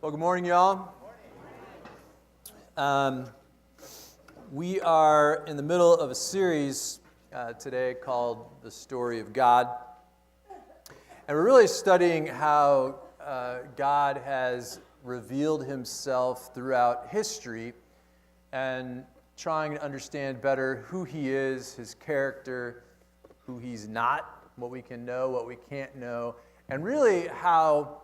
Well, good morning, y'all. We are in the middle of a series today called The Story of God. And we're really studying how God has revealed himself throughout history and trying to understand better who he is, his character, who he's not, what we can know, what we can't know, and really how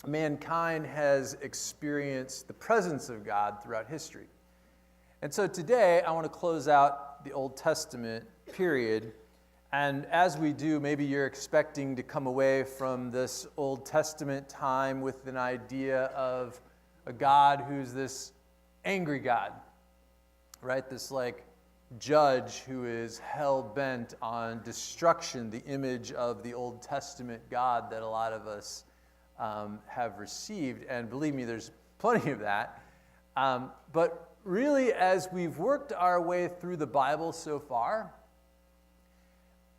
mankind has experienced the presence of God throughout history. And so today, I want to close out the Old Testament period. And as we do, maybe you're expecting to come away from this Old Testament time with an idea of a God who's this angry God, right? This judge who is hell-bent on destruction, the image of the Old Testament God that a lot of us have received, and believe me, there's plenty of that. But really, as we've worked our way through the Bible so far,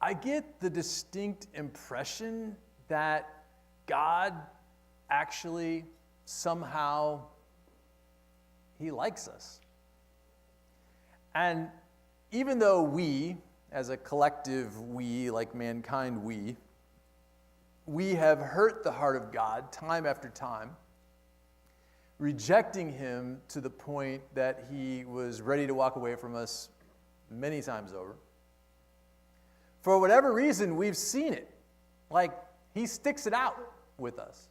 I get the distinct impression that God actually somehow, he likes us. And even though we, as a collective we, like mankind we have hurt the heart of God time after time, rejecting him to the point that he was ready to walk away from us many times over. For whatever reason, we've seen it. He sticks it out with us.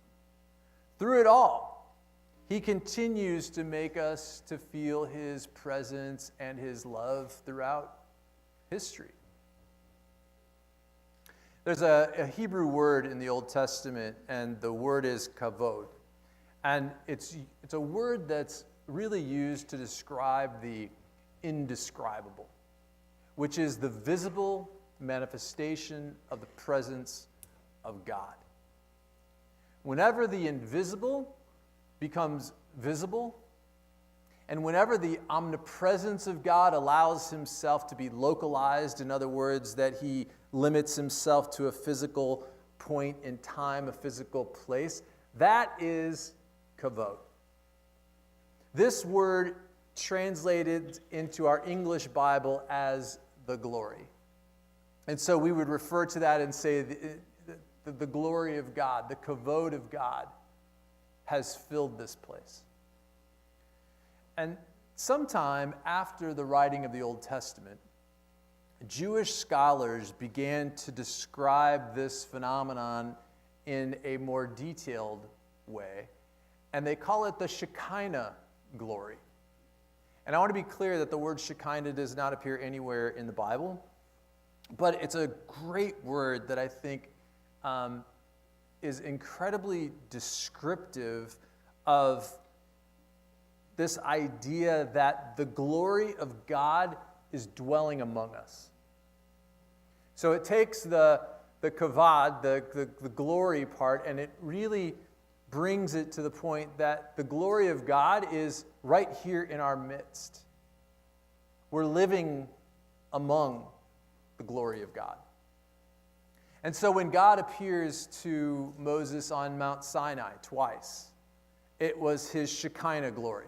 Through it all, he continues to make us to feel his presence and his love throughout history. There's a Hebrew word in the Old Testament, and the word is kavod. And it's a word that's really used to describe the indescribable, which is the visible manifestation of the presence of God. Whenever the invisible becomes visible, and whenever the omnipresence of God allows himself to be localized, in other words, that he limits himself to a physical point in time, a physical place, that is kavod. This word translated into our English Bible as the glory. And so we would refer to that and say the glory of God, the kavod of God has filled this place. And sometime after the writing of the Old Testament, Jewish scholars began to describe this phenomenon in a more detailed way, and they call it the Shekinah glory. And I want to be clear that the word Shekinah does not appear anywhere in the Bible, but it's a great word that I think is incredibly descriptive of this idea that the glory of God is dwelling among us. So it takes the kavod, the glory part, and it really brings it to the point that the glory of God is right here in our midst. We're living among the glory of God. And so when God appears to Moses on Mount Sinai twice, it was his Shekinah glory.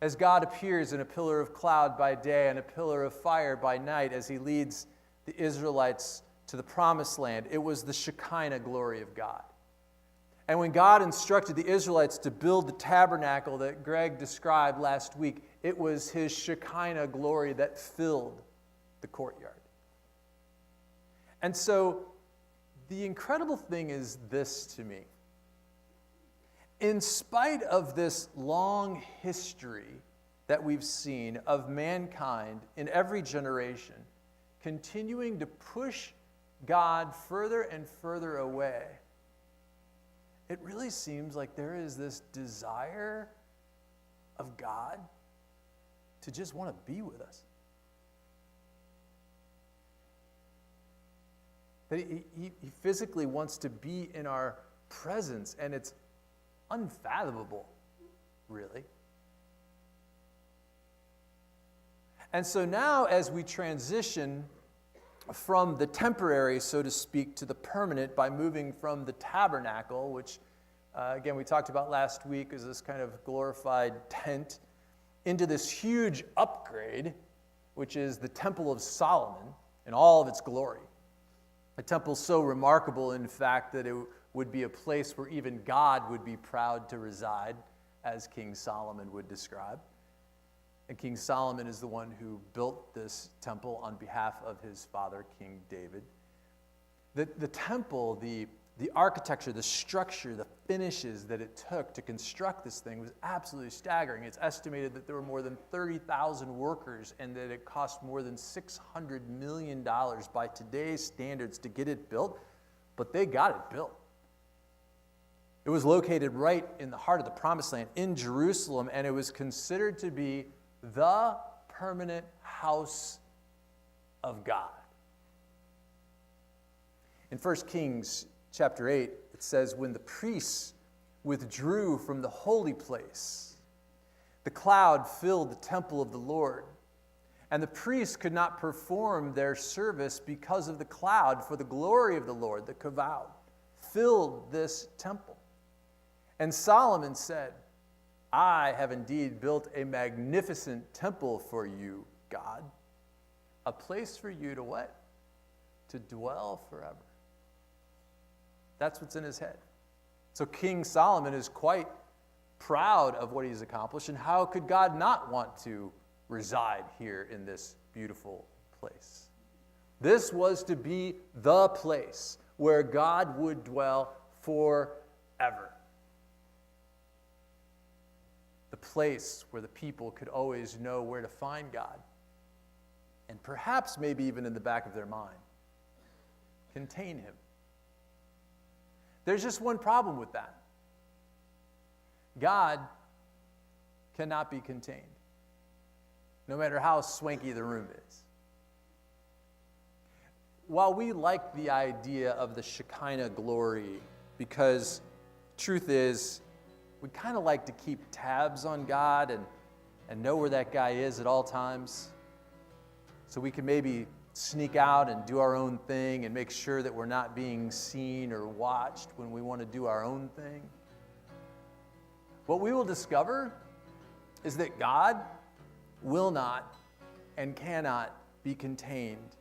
As God appears in a pillar of cloud by day and a pillar of fire by night as he leads the Israelites to the promised land, it was the Shekinah glory of God. And when God instructed the Israelites to build the tabernacle that Greg described last week, it was his Shekinah glory that filled the courtyard. And so the incredible thing is this to me. In spite of this long history that we've seen of mankind in every generation continuing to push God further and further away, it really seems like there is this desire of God to just want to be with us. That he physically wants to be in our presence, and it's unfathomable, really. And so now, as we transition from the temporary, so to speak, to the permanent by moving from the tabernacle, which again, we talked about last week, is this kind of glorified tent, into this huge upgrade, which is the Temple of Solomon in all of its glory. A temple so remarkable, in fact, that it would be a place where even God would be proud to reside, as King Solomon would describe. And King Solomon is the one who built this temple on behalf of his father, King David. The temple, the architecture, the structure, the finishes that it took to construct this thing was absolutely staggering. It's estimated that there were more than 30,000 workers and that it cost more than $600 million by today's standards to get it built, but they got it built. It was located right in the heart of the Promised Land in Jerusalem, and it was considered to be the permanent house of God. In 1 Kings chapter 8, it says, when the priests withdrew from the holy place, the cloud filled the temple of the Lord, and the priests could not perform their service because of the cloud, for the glory of the Lord, the kavod, filled this temple. And Solomon said, I have indeed built a magnificent temple for you, God, a place for you to what? To dwell forever. That's what's in his head. So King Solomon is quite proud of what he's accomplished, and how could God not want to reside here in this beautiful place? This was to be the place where God would dwell forever. The place where the people could always know where to find God, and perhaps maybe even in the back of their mind, contain him. There's just one problem with that. God cannot be contained, no matter how swanky the room is. While we like the idea of the Shekinah glory, because truth is, we kind of like to keep tabs on God and know where that guy is at all times, so we can maybe sneak out and do our own thing and make sure that we're not being seen or watched when we want to do our own thing. What we will discover is that God will not and cannot be contained,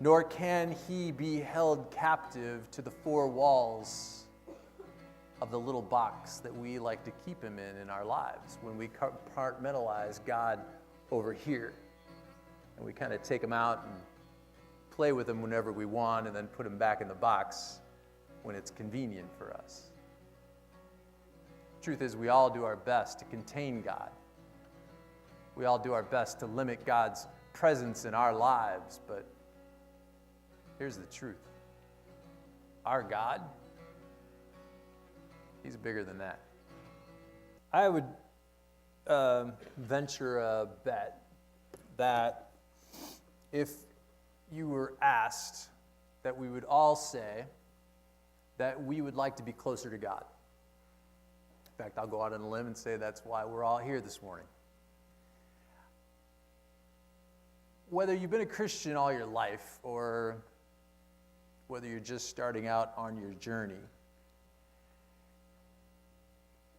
nor can he be held captive to the four walls of the little box that we like to keep him in our lives, when we compartmentalize God over here and we kind of take him out and play with him whenever we want and then put him back in the box when it's convenient for us. Truth is, we all do our best to contain God. We all do our best to limit God's presence in our lives, but here's the truth. Our God, he's bigger than that. I would venture a bet that if you were asked, that we would all say that we would like to be closer to God. In fact, I'll go out on a limb and say that's why we're all here this morning. Whether you've been a Christian all your life or whether you're just starting out on your journey,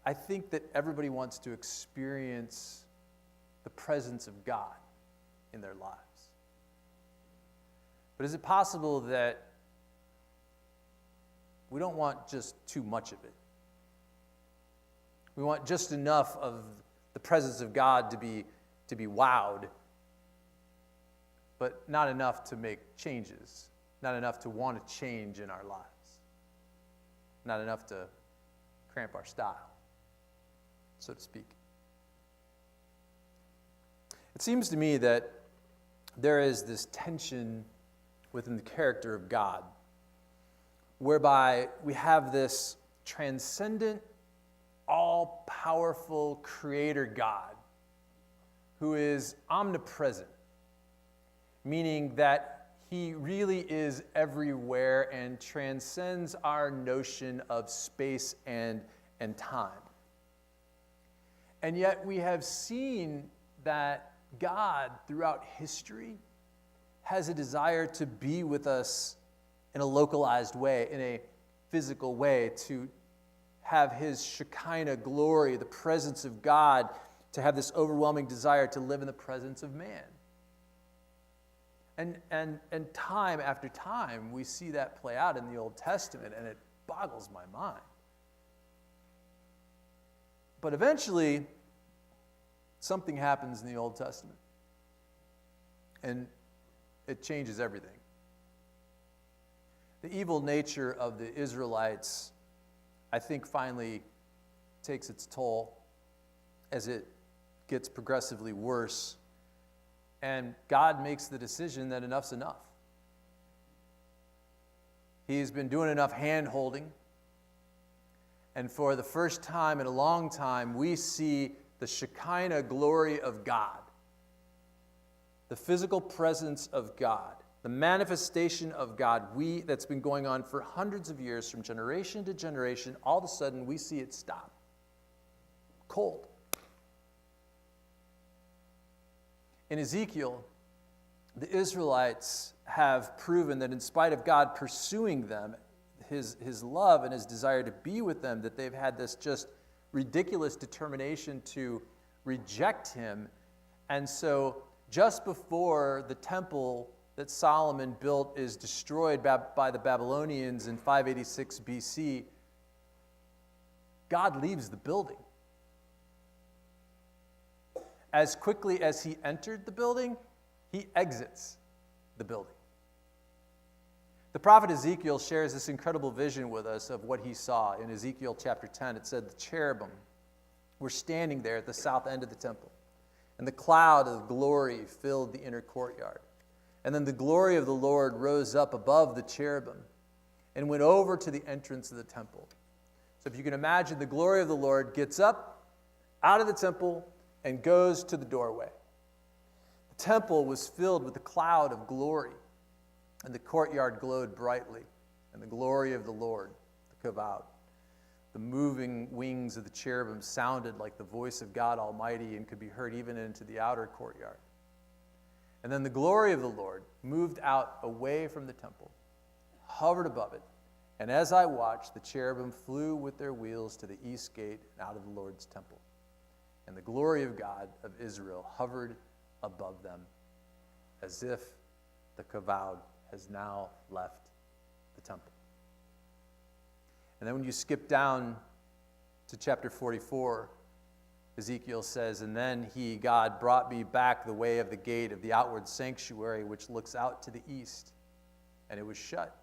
I think that everybody wants to experience the presence of God in their lives. But is it possible that we don't want just too much of it? We want just enough of the presence of God to be wowed, but not enough to make changes, not enough to want to change in our lives, not enough to cramp our style, so to speak. It seems to me that there is this tension within the character of God, whereby we have this transcendent, all-powerful creator God who is omnipresent, meaning that he really is everywhere and transcends our notion of space and time. And yet we have seen that God, throughout history, has a desire to be with us in a localized way, in a physical way, to have his Shekinah glory, the presence of God, to have this overwhelming desire to live in the presence of man. And time after time, we see that play out in the Old Testament, and it boggles my mind. But eventually, something happens in the Old Testament, and it changes everything. The evil nature of the Israelites, I think, finally takes its toll as it gets progressively worse. And God makes the decision that enough's enough. He's been doing enough hand-holding. And for the first time in a long time, we see the Shekinah glory of God. The physical presence of God. The manifestation of God, that's been going on for hundreds of years, from generation to generation. All of a sudden, we see it stop. Cold. In Ezekiel, the Israelites have proven that in spite of God pursuing them, his love and his desire to be with them, that they've had this just ridiculous determination to reject him. And so just before the temple that Solomon built is destroyed by the Babylonians in 586 BC, God leaves the building. As quickly as he entered the building, he exits the building. The prophet Ezekiel shares this incredible vision with us of what he saw. In Ezekiel chapter 10, it said, the cherubim were standing there at the south end of the temple, and the cloud of glory filled the inner courtyard. And then the glory of the Lord rose up above the cherubim and went over to the entrance of the temple. So if you can imagine, the glory of the Lord gets up out of the temple and goes to the doorway. The temple was filled with a cloud of glory, and the courtyard glowed brightly, and the glory of the Lord, the kavod. The moving wings of the cherubim sounded like the voice of God Almighty and could be heard even into the outer courtyard. And then the glory of the Lord moved out away from the temple, hovered above it, and as I watched, the cherubim flew with their wheels to the east gate and out of the Lord's temple. And the glory of God of Israel hovered above them, as if the kavod has now left the temple. And then when you skip down to chapter 44, Ezekiel says, and then God, brought me back the way of the gate of the outward sanctuary, which looks out to the east, and it was shut.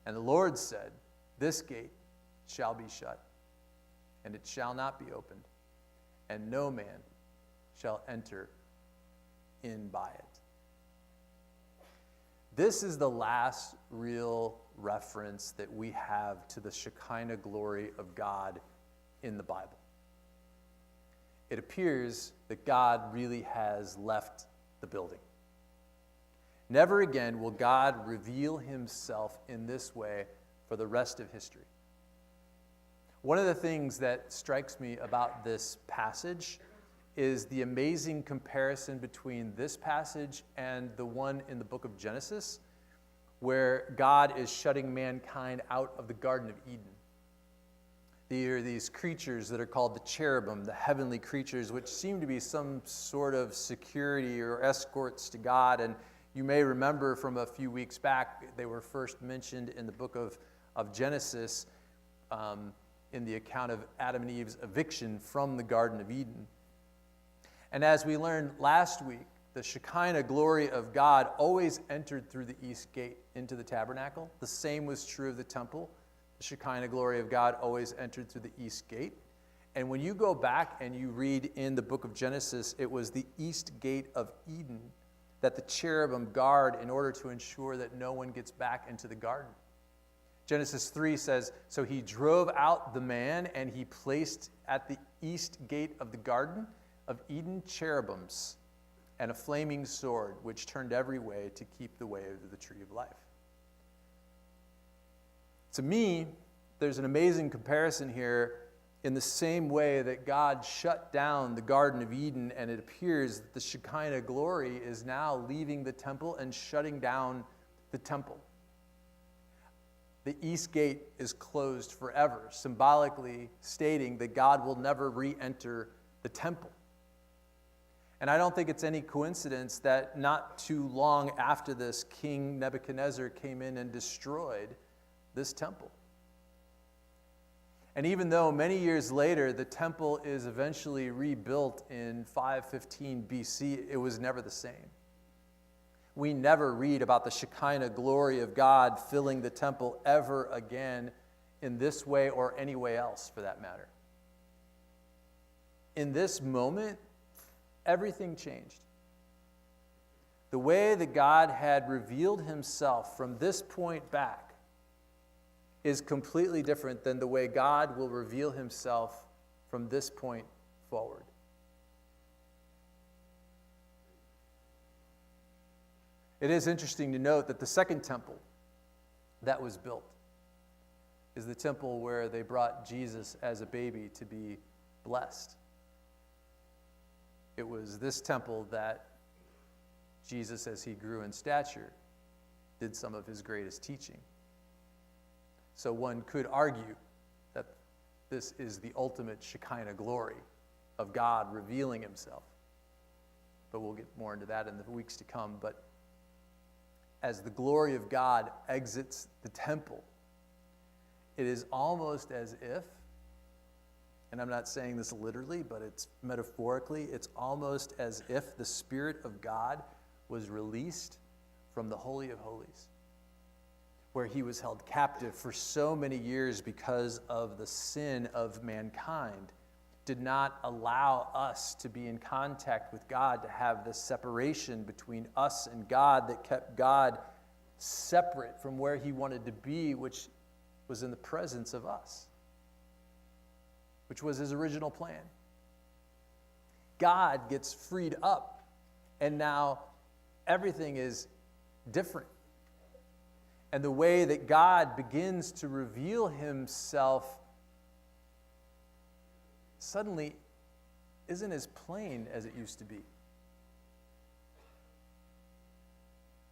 And the Lord said, this gate shall be shut, and it shall not be opened, and no man shall enter in by it. This is the last real reference that we have to the Shekinah glory of God in the Bible. It appears that God really has left the building. Never again will God reveal himself in this way for the rest of history. One of the things that strikes me about this passage is the amazing comparison between this passage and the one in the book of Genesis, where God is shutting mankind out of the Garden of Eden. There are these creatures that are called the cherubim, the heavenly creatures, which seem to be some sort of security or escorts to God. And you may remember from a few weeks back, they were first mentioned in the book of Genesis in the account of Adam and Eve's eviction from the Garden of Eden. And as we learned last week, the Shekinah glory of God always entered through the east gate into the tabernacle. The same was true of the temple. The Shekinah glory of God always entered through the east gate. And when you go back and you read in the book of Genesis, it was the east gate of Eden that the cherubim guard in order to ensure that no one gets back into the garden. Genesis 3 says, so he drove out the man, and he placed at the east gate of the garden of Eden cherubims and a flaming sword, which turned every way to keep the way of the tree of life. To me, there's an amazing comparison here in the same way that God shut down the Garden of Eden, and it appears that the Shekinah glory is now leaving the temple and shutting down the temple. the east gate is closed forever, symbolically stating that God will never re-enter the temple. And I don't think it's any coincidence that not too long after this, King Nebuchadnezzar came in and destroyed this temple. And even though many years later the temple is eventually rebuilt in 515 BC, it was never the same. We never read about the Shekinah glory of God filling the temple ever again in this way or any way else for that matter. In this moment, everything changed. The way that God had revealed himself from this point back is completely different than the way God will reveal himself from this point forward. It is interesting to note that the second temple that was built is the temple where they brought Jesus as a baby to be blessed. It was this temple that Jesus, as he grew in stature, did some of his greatest teaching. So one could argue that this is the ultimate Shekinah glory of God revealing himself. But we'll get more into that in the weeks to come. But as the glory of God exits the temple, it is almost as if, and I'm not saying this literally, but it's metaphorically, it's almost as if the Spirit of God was released from the Holy of Holies, where he was held captive for so many years because of the sin of mankind, did not allow us to be in contact with God, to have this separation between us and God that kept God separate from where he wanted to be, which was in the presence of us, which was his original plan. God gets freed up, and now everything is different. And the way that God begins to reveal himself suddenly isn't as plain as it used to be.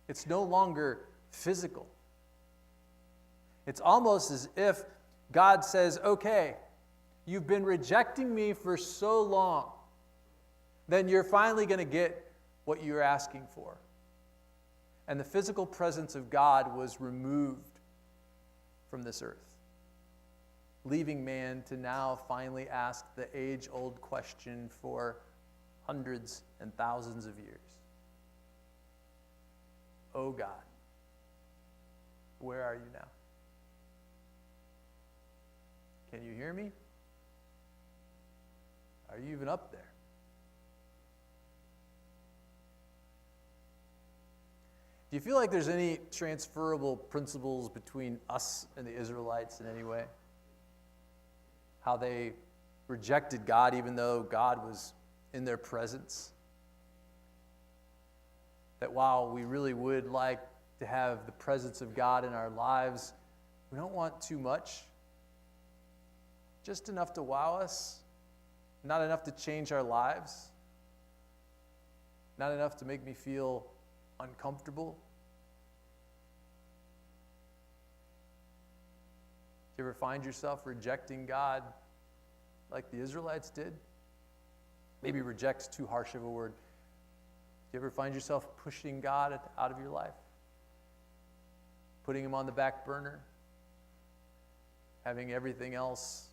It's no longer physical. It's almost as if God says, okay, you've been rejecting me for so long, then you're finally going to get what you're asking for. And the physical presence of God was removed from this earth, leaving man to now finally ask the age-old question for hundreds and thousands of years. Oh God, where are you now? Can you hear me? Are you even up there? Do you feel like there's any transferable principles between us and the Israelites in any way? How they rejected God even though God was in their presence? That while we really would like to have the presence of God in our lives, we don't want too much. Just enough to wow us, not enough to change our lives, not enough to make me feel uncomfortable. Do you ever find yourself rejecting God like the Israelites did? Maybe reject's too harsh of a word. Do you ever find yourself pushing God out of your life? Putting him on the back burner? Having everything else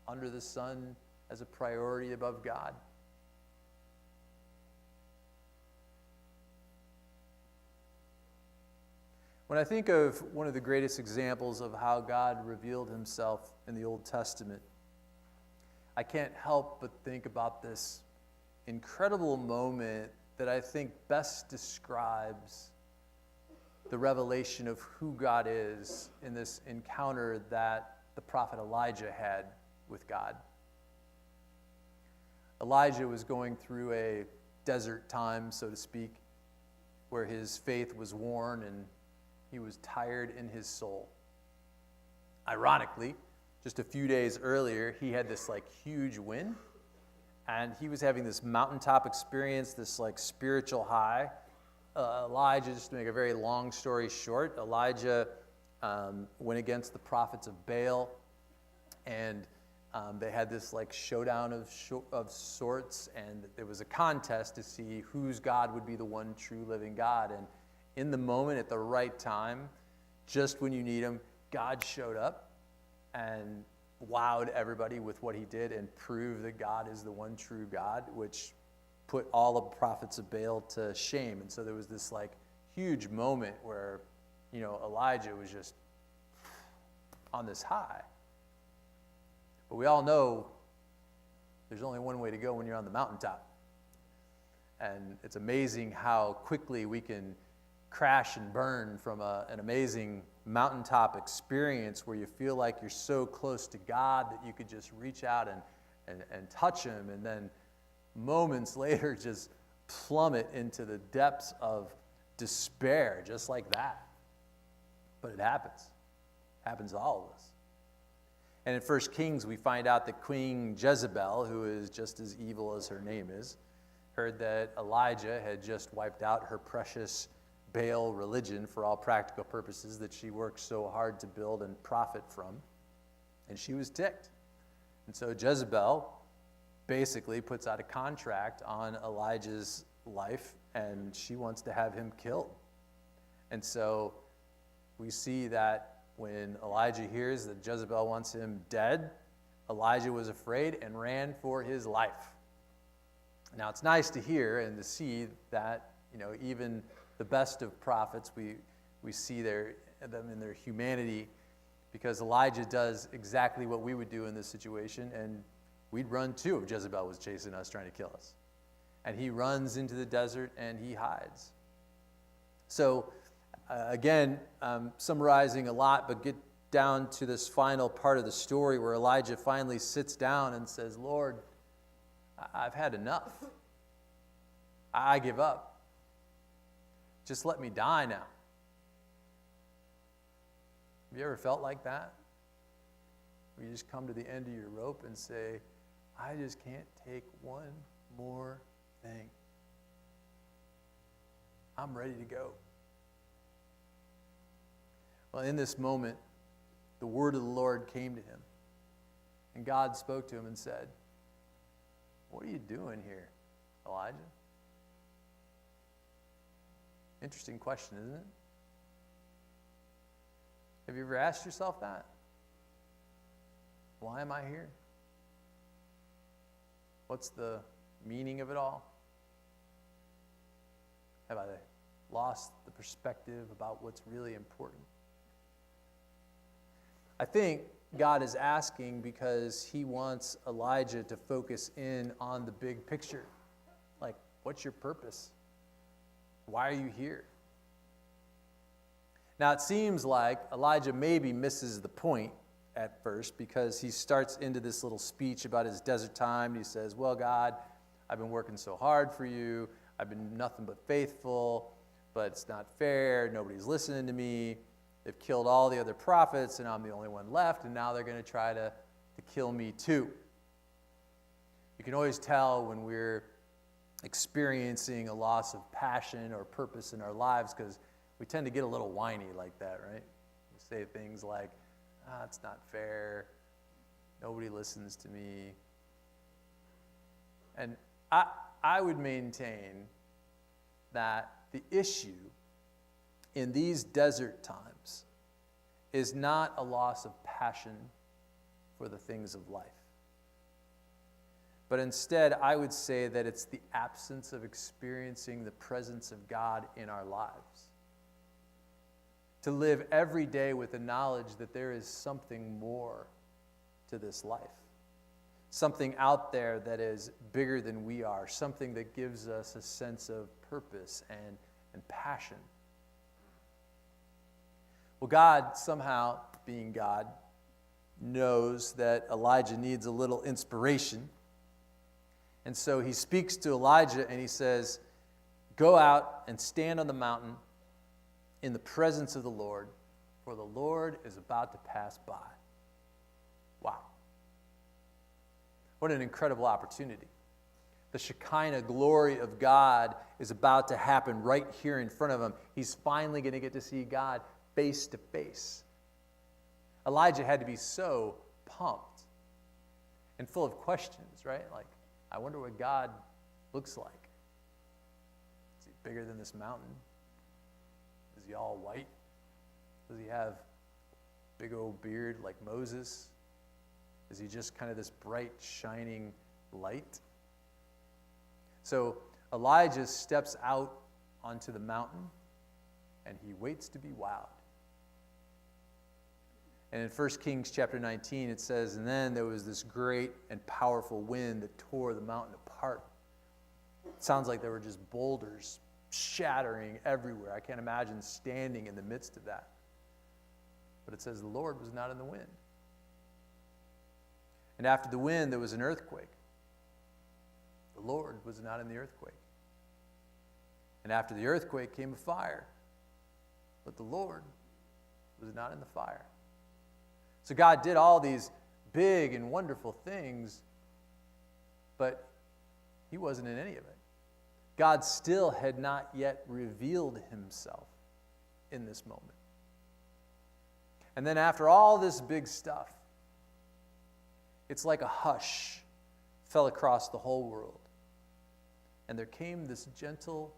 under the sun as a priority above God? When I think of one of the greatest examples of how God revealed himself in the Old Testament, I can't help but think about this incredible moment that I think best describes the revelation of who God is in this encounter that the prophet Elijah had with God. Elijah was going through a desert time, so to speak, where his faith was worn and he was tired in his soul. Ironically, just a few days earlier, he had this huge win, and he was having this mountaintop experience, this spiritual high. Elijah, just to make a very long story short, Elijah went against the prophets of Baal, and they had this like showdown of sorts, and there was a contest to see whose God would be the one true living God. And in the moment, at the right time, just when you need him, God showed up and wowed everybody with what he did and proved that God is the one true God, which put all the prophets of Baal to shame. And so there was this like huge moment where, Elijah was just on this high. But we all know there's only one way to go when you're on the mountaintop. And it's amazing how quickly we can crash and burn from an amazing mountaintop experience where you feel like you're so close to God that you could just reach out and touch him, and then moments later just plummet into the depths of despair, just like that. But it happens. It happens to all of us. And in 1 Kings, we find out that Queen Jezebel, who is just as evil as her name is, heard that Elijah had just wiped out her precious Baal religion for all practical purposes that she worked so hard to build and profit from. And she was ticked. And so Jezebel basically puts out a contract on Elijah's life, and she wants to have him killed. And so we see that when Elijah hears that Jezebel wants him dead, Elijah was afraid and ran for his life. Now, it's nice to hear and to see that, even the best of prophets, we see them in their humanity, because Elijah does exactly what we would do in this situation, and we'd run too if Jezebel was chasing us, trying to kill us. And he runs into the desert and he hides. So, again, summarizing a lot, but get down to this final part of the story where Elijah finally sits down and says, Lord, I've had enough. I give up. Just let me die now. Have you ever felt like that? Where you just come to the end of your rope and say, I just can't take one more thing. I'm ready to go. Well, in this moment, the word of the Lord came to him. And God spoke to him and said, what are you doing here, Elijah? Interesting question, isn't it? Have you ever asked yourself that? Why am I here? What's the meaning of it all? Have I lost the perspective about what's really important? I think God is asking because he wants Elijah to focus in on the big picture. Like, what's your purpose? Why are you here? Now, it seems like Elijah maybe misses the point at first, because he starts into this little speech about his desert time. He says, well, God, I've been working so hard for you. I've been nothing but faithful, but it's not fair. Nobody's listening to me. They've killed all the other prophets, and I'm the only one left, and now they're going to try to kill me too. You can always tell when we're experiencing a loss of passion or purpose in our lives, because we tend to get a little whiny like that, right? We say things like, it's not fair, nobody listens to me. And I would maintain that the issue in these desert times is not a loss of passion for the things of life. But instead, I would say that it's the absence of experiencing the presence of God in our lives. To live every day with the knowledge that there is something more to this life. Something out there that is bigger than we are. Something that gives us a sense of purpose and passion. Well, God, somehow, being God, knows that Elijah needs a little inspiration. And so he speaks to Elijah and he says, go out and stand on the mountain in the presence of the Lord, for the Lord is about to pass by. Wow. What an incredible opportunity. The Shekinah glory of God is about to happen right here in front of him. He's finally going to get to see God face to face. Elijah had to be so pumped and full of questions, right? Like, I wonder what God looks like. Is he bigger than this mountain? Is he all white? Does he have a big old beard like Moses? Is he just kind of this bright, shining light? So Elijah steps out onto the mountain, and he waits to be wowed. And in 1 Kings chapter 19, it says, and then there was this great and powerful wind that tore the mountain apart. It sounds like there were just boulders shattering everywhere. I can't imagine standing in the midst of that. But it says the Lord was not in the wind. And after the wind, there was an earthquake. The Lord was not in the earthquake. And after the earthquake came a fire. But the Lord was not in the fire. So God did all these big and wonderful things, but he wasn't in any of it. God still had not yet revealed himself in this moment. And then after all this big stuff, it's like a hush fell across the whole world. And there came this gentle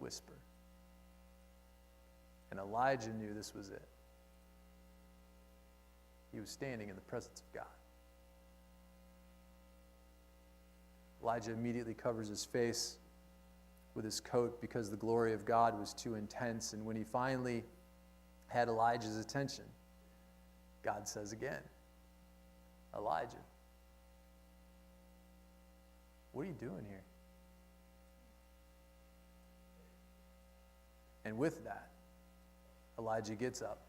whisper. And Elijah knew this was it. He was standing in the presence of God. Elijah immediately covers his face with his coat because the glory of God was too intense. And when he finally had Elijah's attention, God says again, Elijah, what are you doing here? And with that, Elijah gets up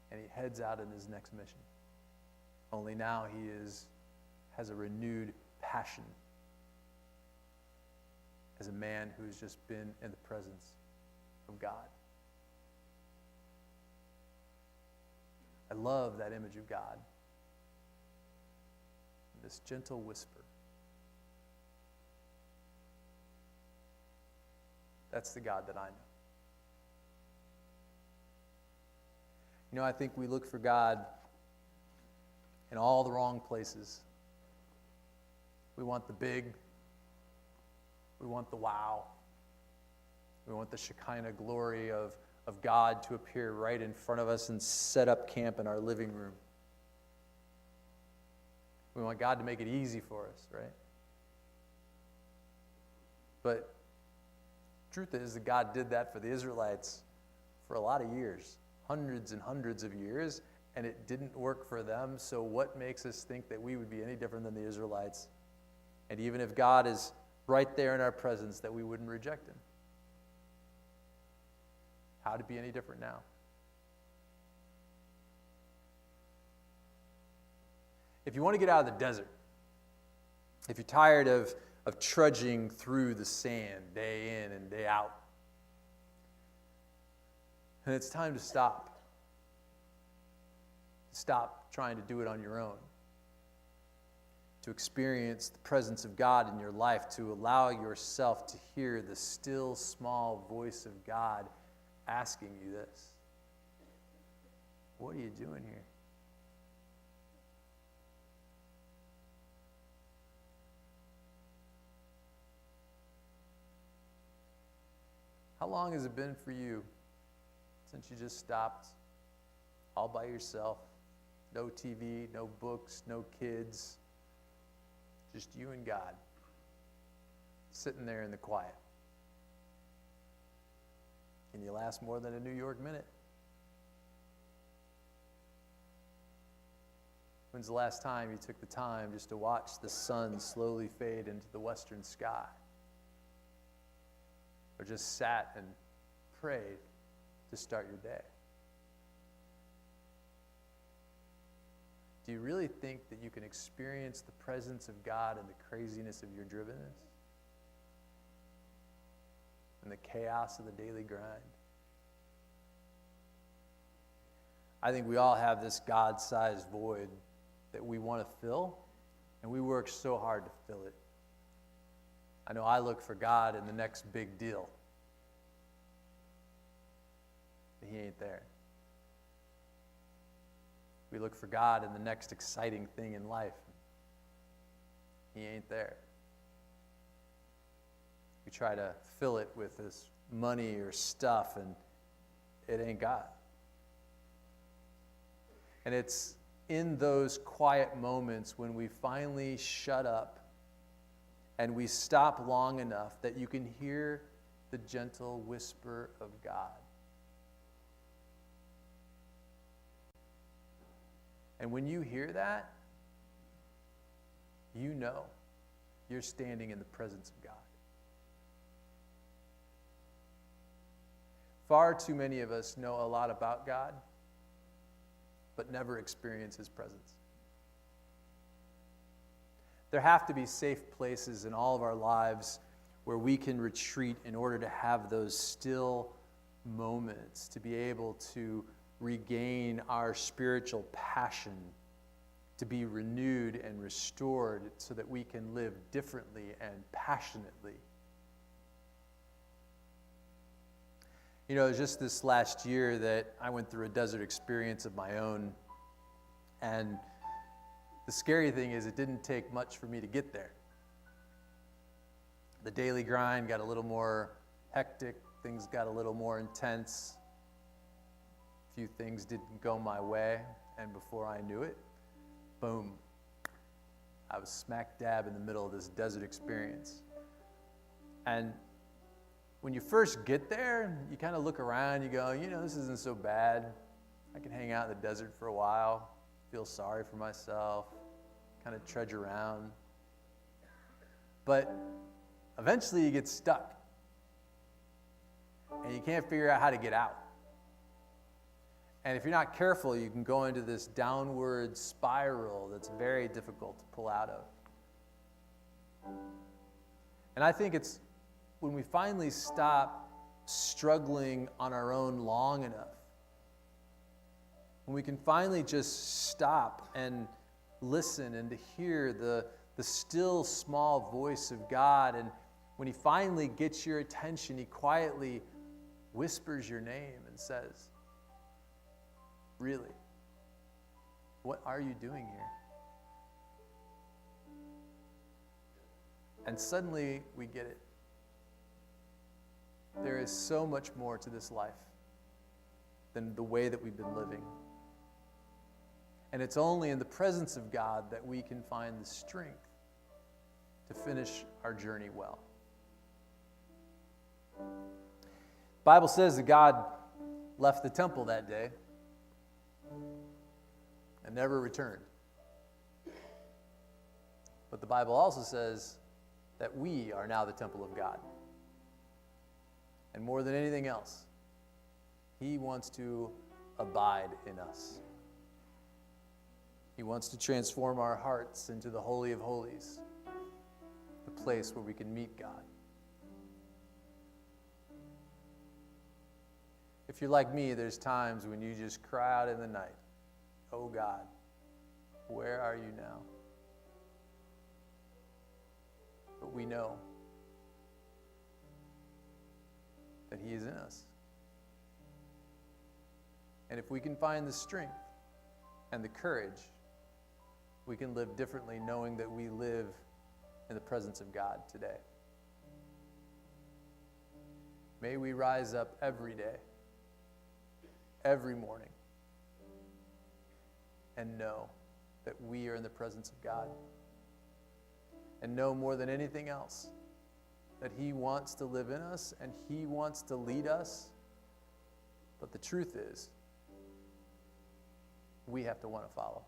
and he heads out in his next mission. Only now he has a renewed passion as a man who's just been in the presence of God. I love that image of God. This gentle whisper. That's the God that I know. You know, I think we look for God in all the wrong places. We want the big. We want the wow. We want the Shekinah glory of God to appear right in front of us and set up camp in our living room. We want God to make it easy for us, right? But truth is that God did that for the Israelites for a lot of years. Hundreds and hundreds of years, and it didn't work for them. So what makes us think that we would be any different than the Israelites? And even if God is right there in our presence, that we wouldn't reject him? How to be any different now? If you want to get out of the desert, if you're tired of trudging through the sand day in and day out, and it's time to stop. Stop trying to do it on your own. To experience the presence of God in your life, to allow yourself to hear the still, small voice of God asking you this. What are you doing here? How long has it been for you since you just stopped all by yourself? No TV, no books, no kids, just you and God sitting there in the quiet. Can you last more than a New York minute? When's the last time you took the time just to watch the sun slowly fade into the western sky? Or just sat and prayed to start your day? Do you really think that you can experience the presence of God in the craziness of your drivenness? In the chaos of the daily grind? I think we all have this God-sized void that we want to fill, and we work so hard to fill it. I know I look for God in the next big deal. But he ain't there. We look for God in the next exciting thing in life. He ain't there. We try to fill it with this money or stuff, and it ain't God. And it's in those quiet moments when we finally shut up and we stop long enough that you can hear the gentle whisper of God. And when you hear that, you know you're standing in the presence of God. Far too many of us know a lot about God, but never experience his presence. There have to be safe places in all of our lives where we can retreat in order to have those still moments, to be able to regain our spiritual passion, to be renewed and restored so that we can live differently and passionately. You know, it was just this last year that I went through a desert experience of my own, and the scary thing is it didn't take much for me to get there. The daily grind got a little more hectic, things got a little more intense. A few things didn't go my way, and before I knew it, boom, I was smack dab in the middle of this desert experience. And when you first get there, you kind of look around, you go, you know, this isn't so bad. I can hang out in the desert for a while, feel sorry for myself, kind of trudge around. But eventually you get stuck, and you can't figure out how to get out. And if you're not careful, you can go into this downward spiral that's very difficult to pull out of. And I think it's when we finally stop struggling on our own long enough, when we can finally just stop and listen and to hear the still small voice of God, and when he finally gets your attention, he quietly whispers your name and says, really, what are you doing here? And suddenly we get it. There is so much more to this life than the way that we've been living. And it's only in the presence of God that we can find the strength to finish our journey well. The Bible says that God left the temple that day and never returned. But the Bible also says that we are now the temple of God. And more than anything else, he wants to abide in us. He wants to transform our hearts into the Holy of Holies, the place where we can meet God. If you're like me, there's times when you just cry out in the night, oh God, where are you now? But we know that he is in us. And if we can find the strength and the courage, we can live differently knowing that we live in the presence of God today. May we rise up every day, every morning, and know that we are in the presence of God. And know more than anything else that he wants to live in us and he wants to lead us. But the truth is, we have to want to follow.